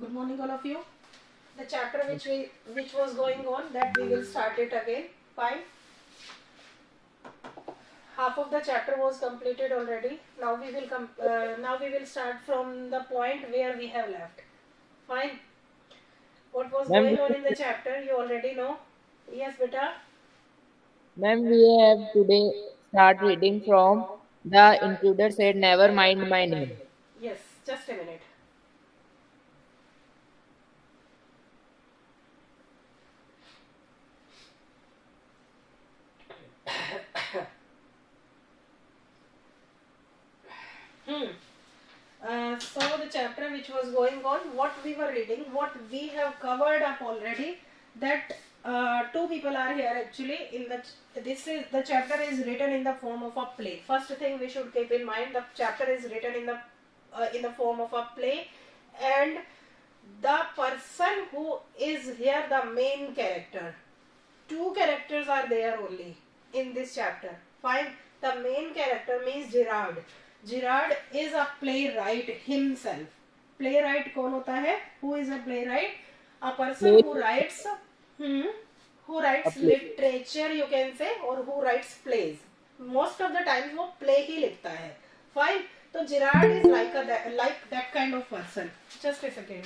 Good morning, all of you. The chapter which was going on, that we will start it again. Fine. Half of the chapter was completed already. Now we will start from the point where we have left. Fine. What was Ma'am, going on in the chapter? You already know. Yes, beta. we have today start reading from The Intruder Said Never Mind My Name. Yes. Just a minute. So the chapter which was going on, what we were reading, what we have covered up already, that two people are here actually in the chapter is written in the form of a play. First thing we should keep in mind, the chapter is written in the form of a play, and the person who is here the main character. Two characters are there only in this chapter. Fine. The main character means Gerard. Gerard is a playwright himself. Playwright कौन होता है? Who is a playwright? A person Play who writes, who a writes play. literature you can say, or who writes plays. Most of the times वो play ही लिखता है. Fine. तो Gerard is like that kind of person. Just a second.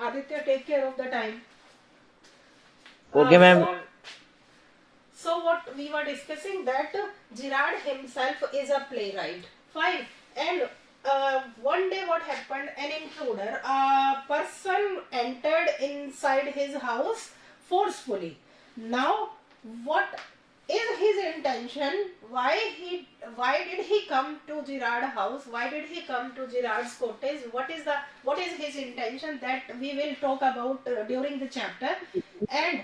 Aditya, take care of the time. Okay, ma'am. So what we were discussing, that Gerard himself is a playwright. Fine. And one day what happened, an intruder, a person entered inside his house forcefully. Now what is his intention? Why did he come to Gerard's house? Why did he come to Gerard's cottage? What is his intention? That we will talk about during the chapter. And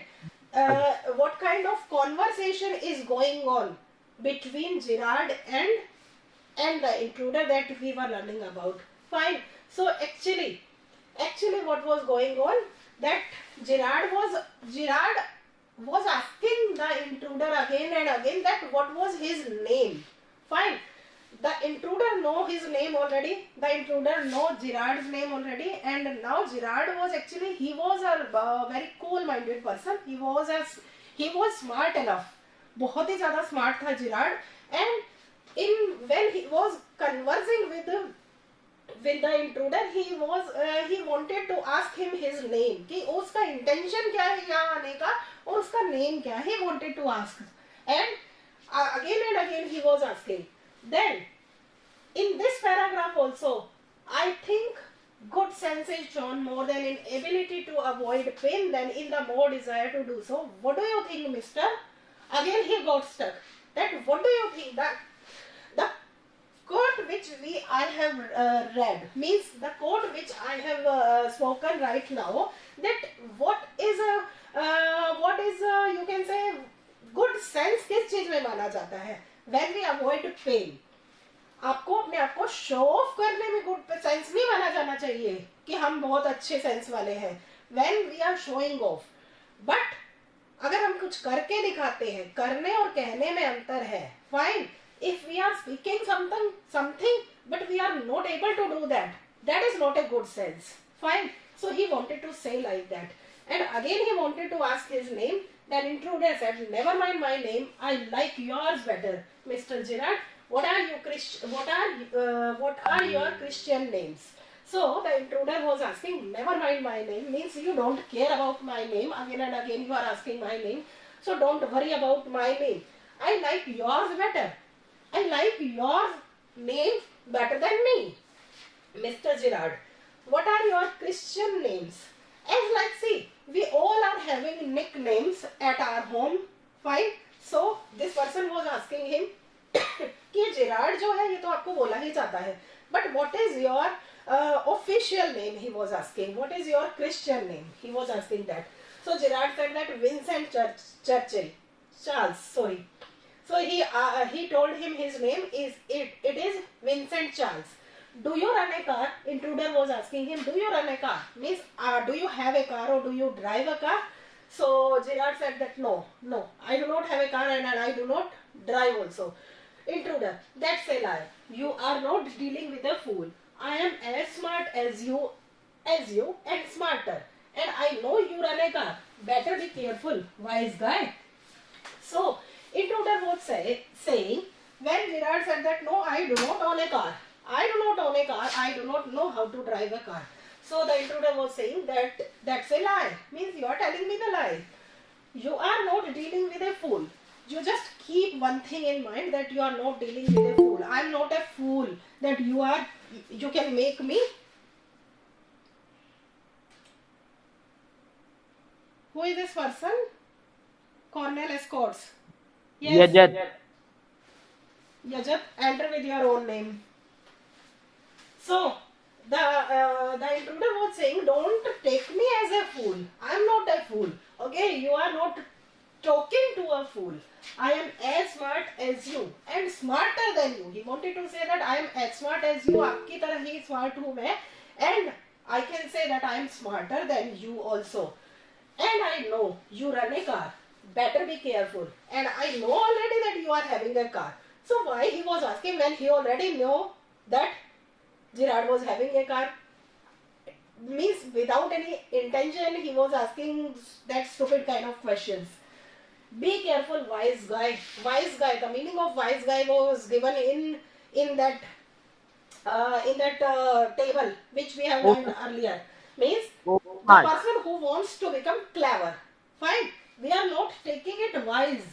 what kind of conversation is going on between Gerard and the intruder, that we were learning about. Fine. So actually what was going on, that Gerard was asking the intruder again and again that what was his name. Fine. The intruder know his name already. The intruder know Gerard's name already, and now Gerard was actually, he was a very cool-minded person. He was smart enough. बहुत ही ज़्यादा smart था Gerard, and when he was conversing with the intruder, he wanted to ask him his name, कि उसका intention क्या है यहाँ आने का और उसका name क्या है. He wanted to ask, and again and again he was asking. Then in this paragraph also, I think good sense is shown more than in ability to avoid pain than in the more desire to do so. What do you think, mister? Again he got stuck. That what do you think? That the quote which I have read means the quote which I have spoken right now, that what is you can say good sense किस चीज में माना जाता है? When we avoid pain. आपको अपने आप को शो ऑफ करने में गुड सेंस नहीं माना जाना चाहिए कि हम बहुत अच्छे सेंस वाले हैं. When we are showing off. But अगर हम कुछ करके दिखाते हैं, करने और कहने में अंतर है. Fine. If we are speaking something but we are not able to do that is not a good sense. Fine. So he wanted to say like that, and again he wanted to ask his name. That intruder said, never mind my name, I like yours better, Mr. Gerard. What are your Christian names? So the intruder was asking, never mind my name means you don't care about my name. Again and again you are asking my name, so don't worry about my name. I like yours better. I like your name better than me, Mr. Gerard. What are your Christian names? As like, see, we all are having nicknames at our home. Fine. So this person was asking him कि Gerard जो है ये तो आपको बोला ही जाता है, but what is your official name, he was asking. What is your Christian name, he was asking that. So Gerard said that Vincent Churchill Charles, sorry. So he told him his name it is Vincent Charles. Do you run a car? Intruder was asking him, do you run a car? Means do you have a car or do you drive a car? So Gerard said that no, I do not have a car and I do not drive also. Intruder, that's a lie. You are not dealing with a fool. I am as smart as you and smarter. And I know you run a car. Better be careful, wise guy. So, intruder was saying, when Virat said that, no, I do not own a car. I do not own a car. I do not know how to drive a car. So, the intruder was saying that that's a lie. Means you are telling me the lie. You are not dealing with a fool. You just keep one thing in mind, that you are not dealing with a fool. I am not a fool that you can make me. Who is this person? Cornell Escorts. Yes. Yajat. Yajat, enter with your own name. So, the intruder was saying, don't take me as a fool. I am not a fool. Okay, you are not talking to a fool. I am as smart as you and smarter than you. He wanted to say that I am as smart as you. आपकी तरह ही smart हूँ मैं. And I can say that I am smarter than you also. And I know you run a car. Better be careful. And I know already that you are having a car. So why he was asking when he already knew that Girard was having a car? Means without any intention he was asking that stupid kind of questions. Be careful, wise guy. Wise guy. The meaning of wise guy was given in that table which we have learned earlier. Means the person who wants to become clever. Fine. We are not taking it wise.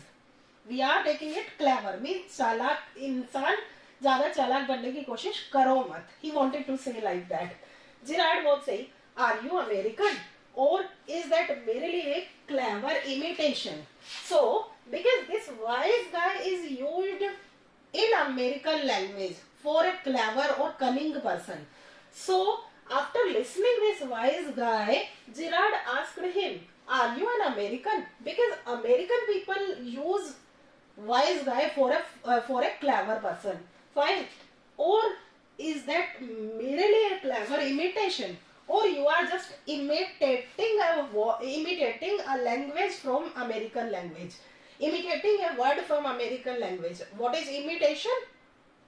We are taking it clever. Means चालाक इंसान ज़्यादा चालाक बनने की कोशिश करो मत. He wanted to say like that. Girard was saying, are you American? Or is that merely a clever imitation? So, because this wise guy is used in American language for a clever or cunning person. So, after listening this wise guy, Girard asked him, are you an American? Because American people use wise guy for a clever person. Fine. Or is that merely a clever imitation? Or you are just imitating a language from American language. Imitating a word from American language. What is imitation?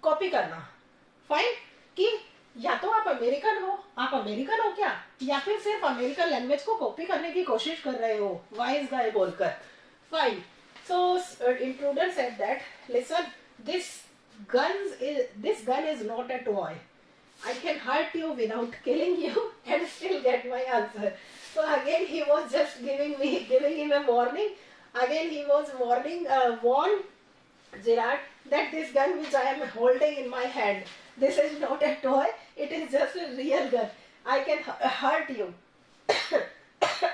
Copy करना. Fine. कि या तो आप American हो क्या, या फिर सिर्फ अमेरिकन लैंग्वेज को कॉपी करने की कोशिश कर रहे हो वाइज गाय बोलकर. Fine. So intruder said that, listen, this gun is not a toy. I can hurt you without killing you and still get my answer. So again he was just giving him a warning. Again he was warn Girard that this gun which I am holding in my hand, this is not a toy, it is just a real gun. I can hurt you.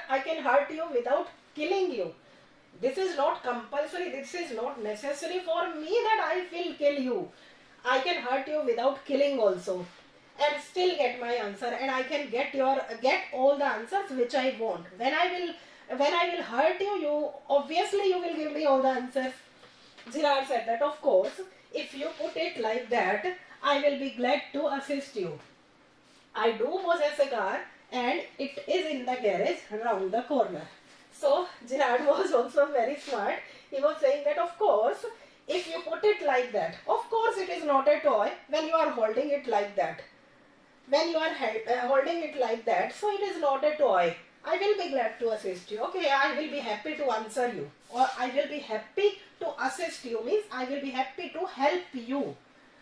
I can hurt you without killing you. This is not compulsory, this is not necessary for me that I will kill you. I can hurt you without killing also and still get my answer, and I can get all the answers which I want. When I will hurt you, obviously you will give me all the answers. Girard said that, of course, if you put it like that, I will be glad to assist you. I do possess a car and it is in the garage round the corner. So Girard was also very smart. He was saying that, of course, if you put it like that, of course it is not a toy when you are holding it like that. When you are holding it like that, so it is not a toy. I will be glad to assist you. Okay, I will be happy to answer you. Or I will be happy to assist you. Means I will be happy to help you.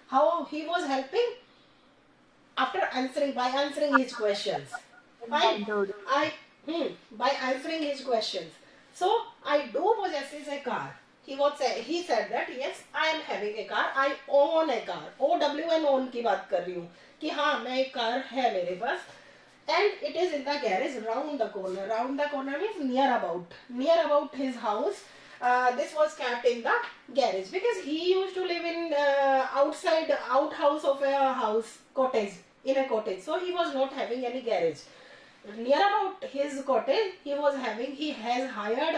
How he was helping? By answering his questions. By answering his questions. So, I do possess a car. He said that, yes, I am having a car. I own a car. OWN own की बात कर रही हूँ कि हाँ मैं एक car है मेरे पास. And it is in the garage round the corner. Round the corner means near about his house. This was kept in the garage because he used to live in outhouse of a house, in a cottage. So he was not having any garage. Near about his cottage, he has hired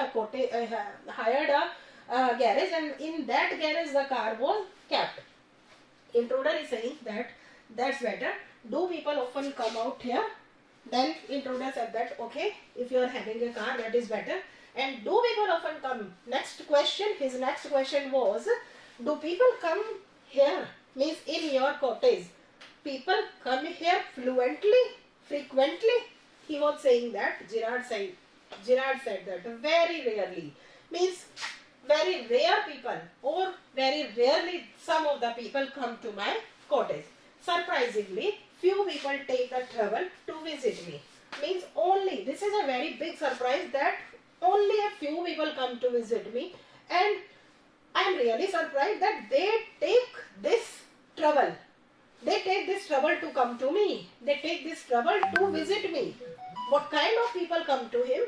a garage, and in that garage the car was kept. Intruder is saying that that's better. Do people often come out here? Then intruder said that, okay, if you are having a car, that is better. And do people often come? His next question was, Do people come here? Means in your cottage. People come here fluently, frequently. He was saying that. Gerard said that very rarely. Means very rare people, or very rarely some of the people come to my cottage. Surprisingly, few people take the trouble to visit me. Means only, this is a very big surprise that only a few people come to visit me, and I am really surprised that they take this trouble. They take this trouble to come to me. They take this trouble to visit me. What kind of people come to him?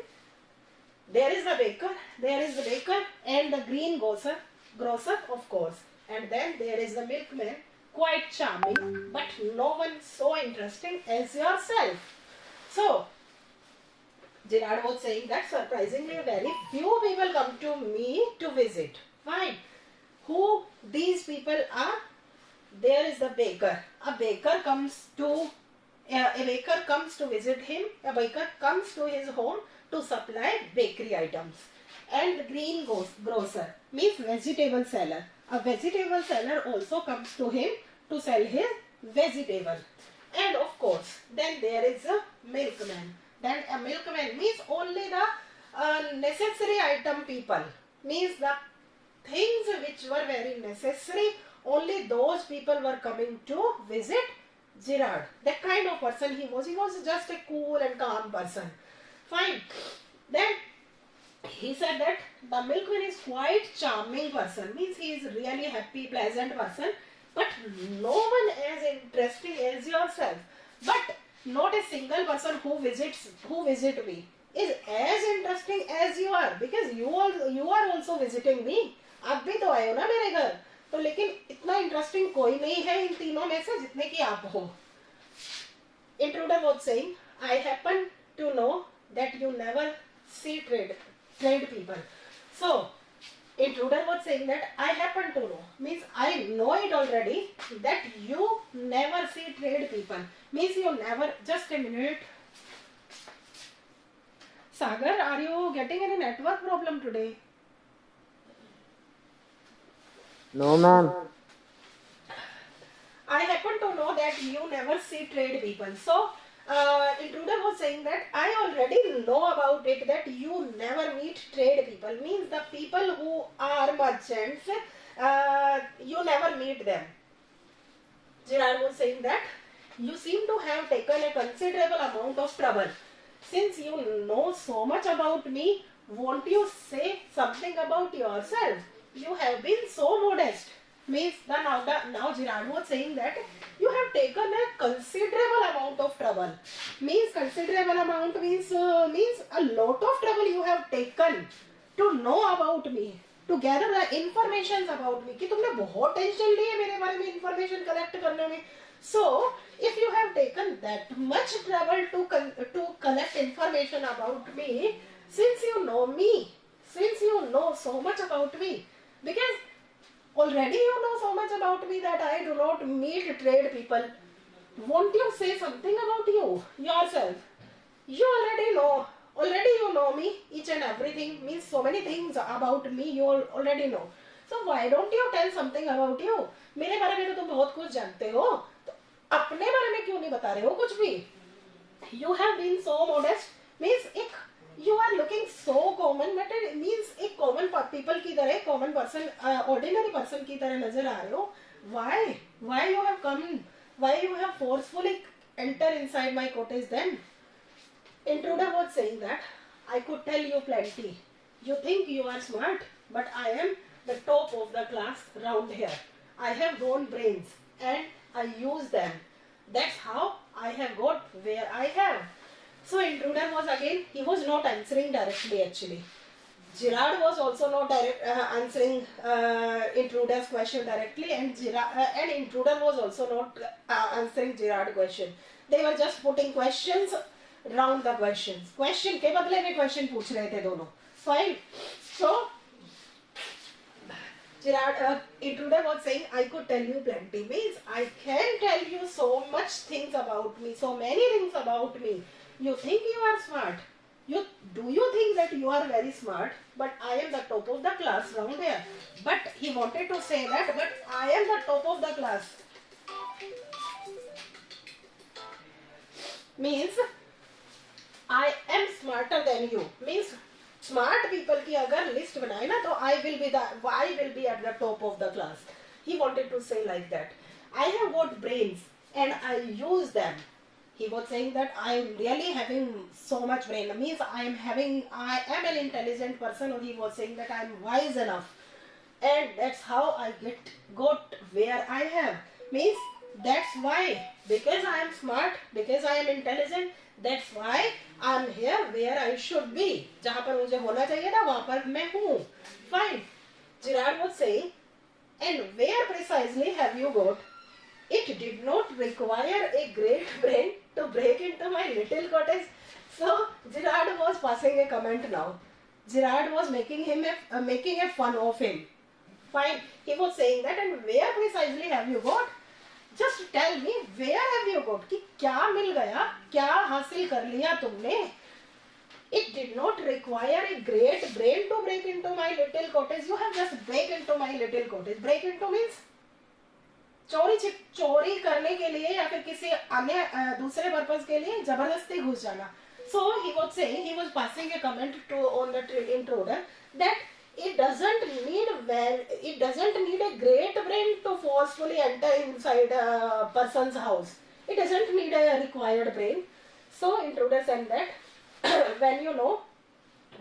There is the baker and the grocer of course. And then there is the milkman, quite charming, but no one so interesting as yourself. So, Gerard was saying that surprisingly very few people come to me to visit. Fine. Who these people are? There is the baker. A baker comes to visit him. A baker comes to his home to supply bakery items. And the green grocer means vegetable seller. A vegetable seller also comes to him to sell his vegetable. And of course, then there is a milkman. Then a milkman means only the necessary item people. Means the things which were very necessary, only those people were coming to visit Gerard. That kind of person he was. He was just a cool and calm person. Fine. Then he said that the milkman is quite charming person. Means he is really happy, pleasant person. But no one as interesting as yourself. But not a single person who visit me is as interesting as you are, because you are also visiting me. आप भी तो आए हो ना मेरे घर, तो लेकिन इतना इंटरेस्टिंग कोई नहीं है इन तीनों में से जितने की आप हो. Intruder was saying, I happen to know that you never see trade people. So, intruder was saying that I happen to know, means I know it already, that you never see trade people. Means you never, just a minute. Sagar, are you getting any network problem today? No, ma'am. I happen to know that you never see trade people. So, intruder was saying that I already know about it, that you never meet trade people. Means the people who are merchants, you never meet them. Gerard was saying that you seem to have taken a considerable amount of trouble. Since you know so much about me, won't you say something about yourself? You have been so modest. Means now Gerard was saying that you have taken a considerable amount of trouble. Means considerable amount means a lot of trouble you have taken to know about me, to gather the information about me. कि तुमने बहुत tension ली है मेरे बारे में information collect करने में. So if you have taken that much trouble to collect information about me, since you know me, since you know so much about me, because already you know so much about me that I do not meet trade people, won't you say something about yourself? You already know me, each and everything, means so many things about me you already know. So why don't you tell something about you? मेरे बारे में तो तुम बहुत कुछ जानते हो, तो अपने बारे में क्यों नहीं बता रहे हो कुछ भी? You have been so modest, means एक you are looking so common, but it means एक common people की तरह, common person, ordinary person की तरह नजर आ रहे हो. Why you have come? Why you have forcefully enter inside my cottage then? Intruder was saying that I could tell you plenty. You think you are smart, but I am the top of the class round here. I have grown brains and I use them. That's how I have got where I have. So intruder was again, he was not answering directly actually. Gerard was also not answering intruder's question directly, and intruder was also not answering Gerard's question. They were just putting questions round the questions. Question के बदले में question पूछ रहे थे दोनों. Fine. So Gerard, intruder was saying, I could tell you plenty. Means I can tell you so much things about me, so many things about me. You think you are smart, Do you think that you are very smart, but I am the top of the class round here? But he wanted to say that, but I am the top of the class. Means I am smarter than you. Means smart people की अगर list बनाए ना तो I will be at the top of the class. He wanted to say like that. I have got brains and I use them. He was saying that I am really having so much brain. Means I am an intelligent person, or he was saying that I am wise enough. And that's how I got where I am. Means that's why, because I am smart, because I am intelligent, that's why I am here where I should be. जहाँ पर मुझे होना चाहिए था वहाँ पर मैं हूँ. Fine. Girard was saying, and where precisely have you got? It did not require a great brain to break into my little cottage. So Girard was passing a comment now. Girard was making a fun of him. Fine. He was saying that, and where precisely have you got? Just tell me, where have you got? कि क्या मिल गया, क्या हासिल कर लिया तुमने? It did not require a great brain to break into my little cottage. You have just break into my little cottage. Break into means चोरी करने के लिए या फिर किसी अन्य दूसरे पर्पस के लिए जबरदस्ती घुस जाना. So he was saying, he was passing a comment on the intruder that it doesn't need a great brain to forcefully enter inside a person's house. It doesn't need a required brain. So intruder said that when you know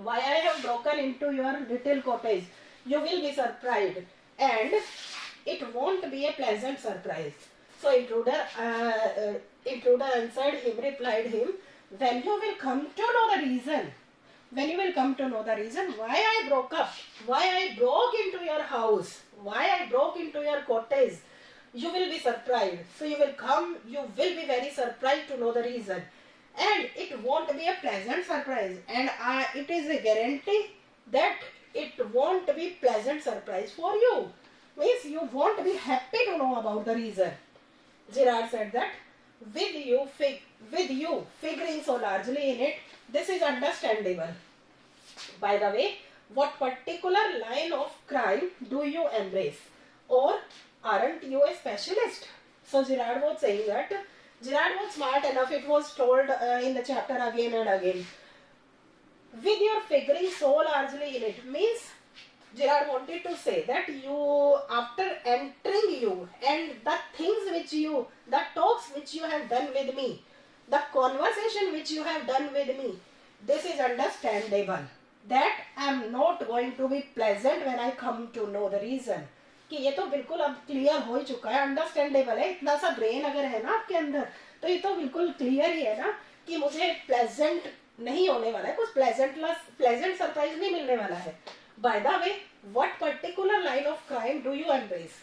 why I have broken into your little cottage, you will be surprised, and it won't be a pleasant surprise. So intruder answered him, replied him, when you will come to know the reason. When you will come to know the reason why I broke up, why I broke into your house, why I broke into your cottage, you will be surprised. So you will be very surprised to know the reason. And it won't be a pleasant surprise. And it is a guarantee that it won't be pleasant surprise for you. Means you won't be happy to know about the reason. Girard said that with you figuring so largely in it, this is understandable. By the way, what particular line of crime do you embrace? Or aren't you a specialist? So Girard was saying that Girard was smart enough, it was told in the chapter again and again. With your figuring so largely in it means Girard wanted to say that you, after entering you, and the talks which you have done with me, the conversation which you have done with me, this is understandable. That I am not going to be pleasant when I come to know the reason. कि ये तो बिल्कुल अब clear हो ही चुका है, understandable है. इतना सा ब्रेन अगर है ना आपके अंदर तो ये तो बिल्कुल क्लियर ही है ना कि मुझे प्लेजेंट नहीं होने वाला है, कुछ प्लेजेंट सरप्राइज नहीं मिलने वाला है. By the way, what particular line of crime do you embrace?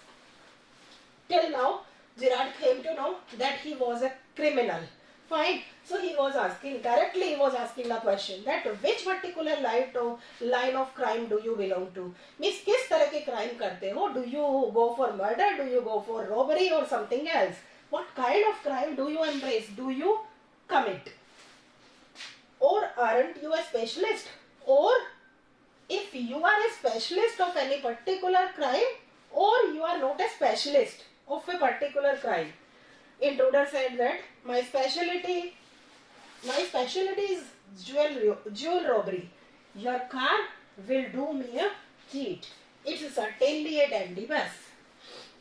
Till now, Girard came to know that he was a criminal. Fine. So he was asking the question that which particular line of crime do you belong to? Means किस तरह के crime करते हो? Do you go for murder? Do you go for robbery or something else? What kind of crime do you embrace? Do you commit? Or aren't you a specialist? Or if you are a specialist of any particular crime, or you are not a specialist of a particular crime. Intruder said that my specialty is jewel robbery. Your car will do me a cheat. It's certainly a dandy bus.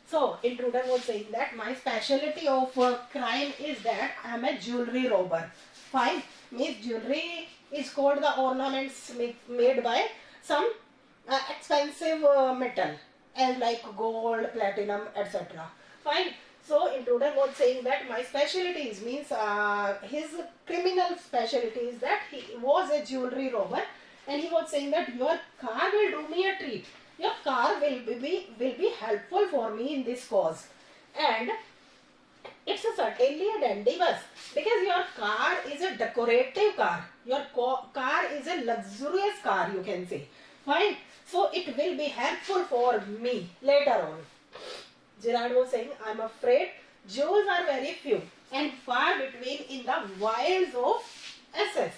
So intruder was saying that my specialty of crime is that I am a jewelry robber. Fine. Means jewelry is called the ornaments made by some expensive metal, and like gold, platinum, etc. Fine. So intruder was saying that my specialties means his criminal specialty is that he was a jewelry robber, and he was saying that your car will do me a treat. Your car will be helpful for me in this cause, and it's certainly a dandy bus because your car is a decorative car. Your car is a luxurious car, you can say. Fine. So it will be helpful for me later on. Girard was saying, I'm afraid jewels are very few and far between in the wilds of Essex.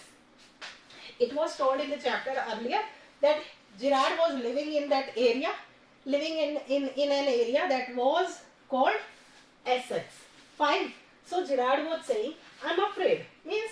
It was told in the chapter earlier that Girard was living in that area, living in an area that was called Essex. Fine. So Girard was saying, I'm afraid. Means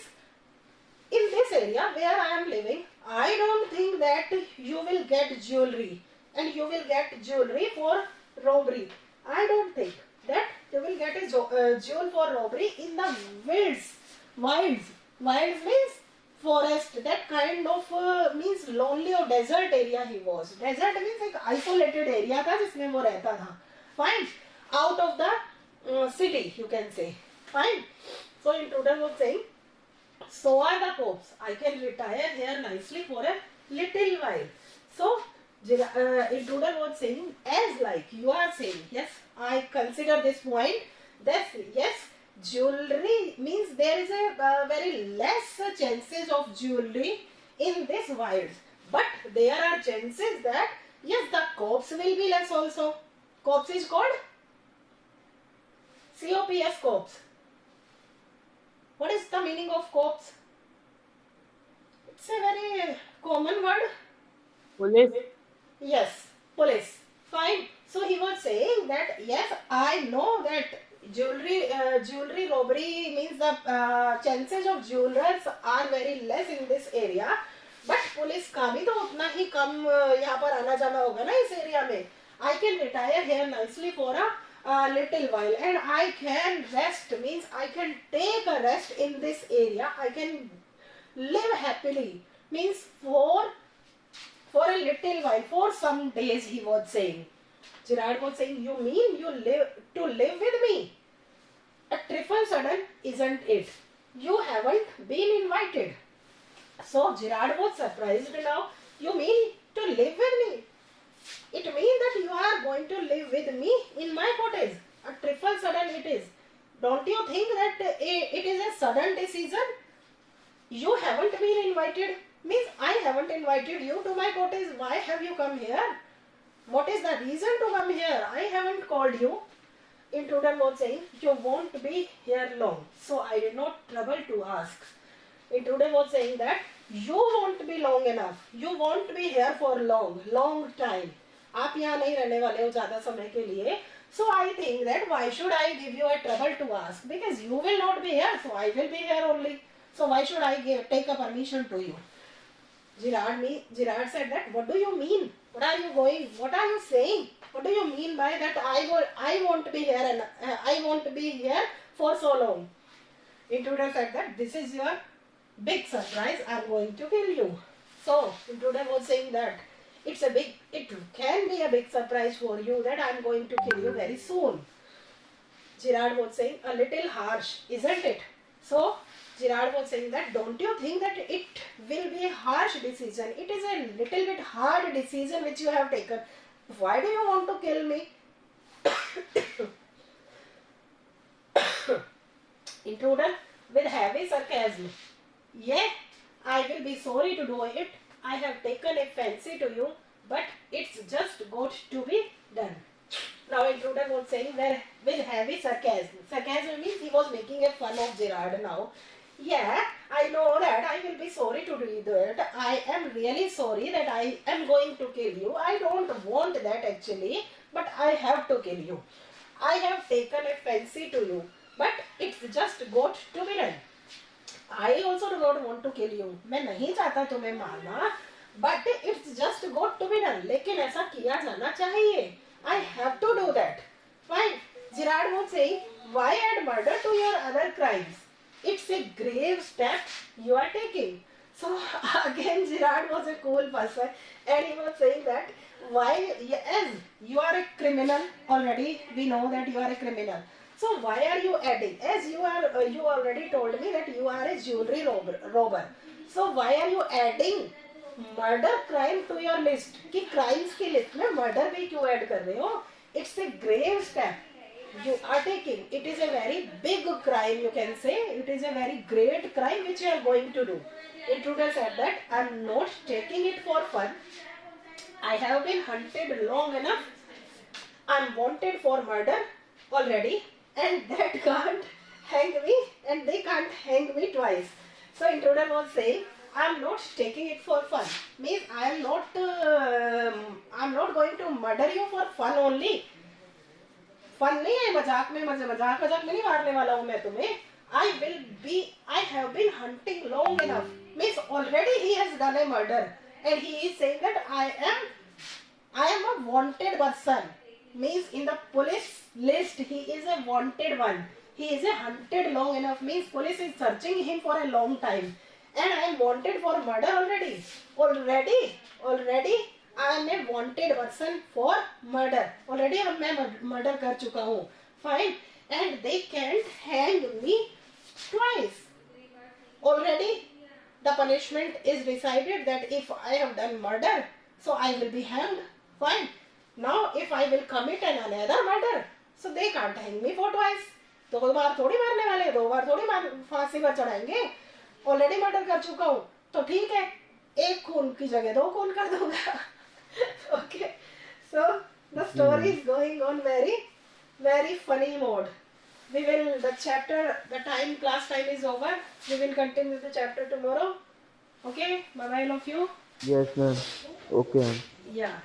in this area where I am living, I don't think that you will get jewelry and you will get jewelry for robbery. I don't think that you will get a jewel for robbery in the wilds. Wilds. Wilds means forest. That kind of means lonely or desert area he was. Desert means एक isolated area था जिसमें वो रहता था. Fine. Out of the city, you can say. Fine. So intruder was saying, so are the copes. I can retire here nicely for a little while. So intruder was saying, as like you are saying, yes, I consider this point. That yes, jewelry means there is a very less chances of jewelry in this wilds, but there are chances that yes, the copse will be less also. Copse is called COPS, copse. What is the meaning of copse? It's a very common word. Police. Yes, police. Fine. So he was saying that yes, I know that jewelry robbery means the chances of jewelers are very less in this area. But police का भी तो उतना ही कम यहाँ पर आना जाना होगा ना इस एरिया में. I can retire here nicely for a little while and I can rest, means I can take a rest in this area. I can live happily, means for a little while, for some days, he was saying. Girard was saying, you mean you live with me? A trifle sudden, isn't it? You haven't been invited. So Girard was surprised now. You mean to live with me? It means that you are going to live with me in my cottage. A trifle sudden it is. Don't you think that it is a sudden decision? You haven't been invited. Means I haven't invited you to my cottage. Why have you come here? What is the reason to come here? I haven't called you. Intruder was saying, you won't be here long. So I did not trouble to ask. Intruder was saying that you won't be long enough. You won't be here for long time. आप यहाँ नहीं रहने वाले हो ज़्यादा समय के लिए. So I think that why should I give you a trouble to ask? Because you will not be here, so I will be here only. So why should I take a permission to you? Girard said that, what do you mean? What are you saying? What do you mean by that I won't be here and I won't be here for so long? Intruder said that this is your big surprise. I'm going to kill you. So Intruder was saying that it can be a big surprise for you that I'm going to kill you very soon. Girard was saying, a little harsh, isn't it? So Girard was saying that, don't you think that it will be a harsh decision? It is a little bit hard decision which you have taken. Why do you want to kill me? Intruder with heavy sarcasm. Yeah, I will be sorry to do it. I have taken a fancy to you, but it's just got to be done. Now Intruder was saying with heavy sarcasm. Sarcasm means he was making a fun of Girard now. Yeah, I know that I will be sorry to do that. I am really sorry that I am going to kill you. I don't want that actually, but I have to kill you. I have taken a fancy to you, but it's just got to be done. I also do not want to kill you. मैं नहीं चाहता तुम्हें मारना, but it's just got to be done. लेकिन ऐसा किया जाना चाहिए. I have to do that. Fine. Girard was saying, why add murder to your other crimes? It's a grave step you are taking. So again, Girard was a cool person, and he was saying that why, as you are a criminal already, we know that you are a criminal. So why are you adding? As you already told me that you are a jewelry robber. So why are you adding murder crime to your list? कि crimes की list में murder भी क्यों add कर रहे हो? It's a grave step you are taking. It is a very big crime, you can say. It is a very great crime which you are going to do. Intruder said that I am not taking it for fun. I have been hunted long enough. I am wanted for murder already, and that can't hang me, and they can't hang me twice. So Intruder was saying, I am not taking it for fun. Means I'm not going to murder you for fun only. Fun नहीं है, मजाक में मजाक मजाक में नहीं मारने वाला हूँ मैं तुम्हें. I have been hunting long enough. Means already he has done a murder and he is saying that I am a wanted person. Means in the police list he is a wanted one. He is a hunted long enough. Means police is searching him for a long time. And I am wanted for murder already. Already I am a wanted person for murder. Already मैं murder कर चुका हूँ. Fine. And they can't hang me twice. Already the punishment is decided that if I have done murder, so I will be hanged. Fine. Now if I will commit another murder, so they can't hang me for twice. दो बार थोड़ी मारने वाले, दो बार थोड़ी फांसी पर चढ़ाएंगे. Already murder कर चुका हूँ तो ठीक है, एक खून की जगह दो खून कर दूंगा. Okay, so the story is going on very funny mode. Class time is over. We will continue the chapter tomorrow. Okay, bye bye all of you. Yes, ma'am. Okay, ma'am. Yeah.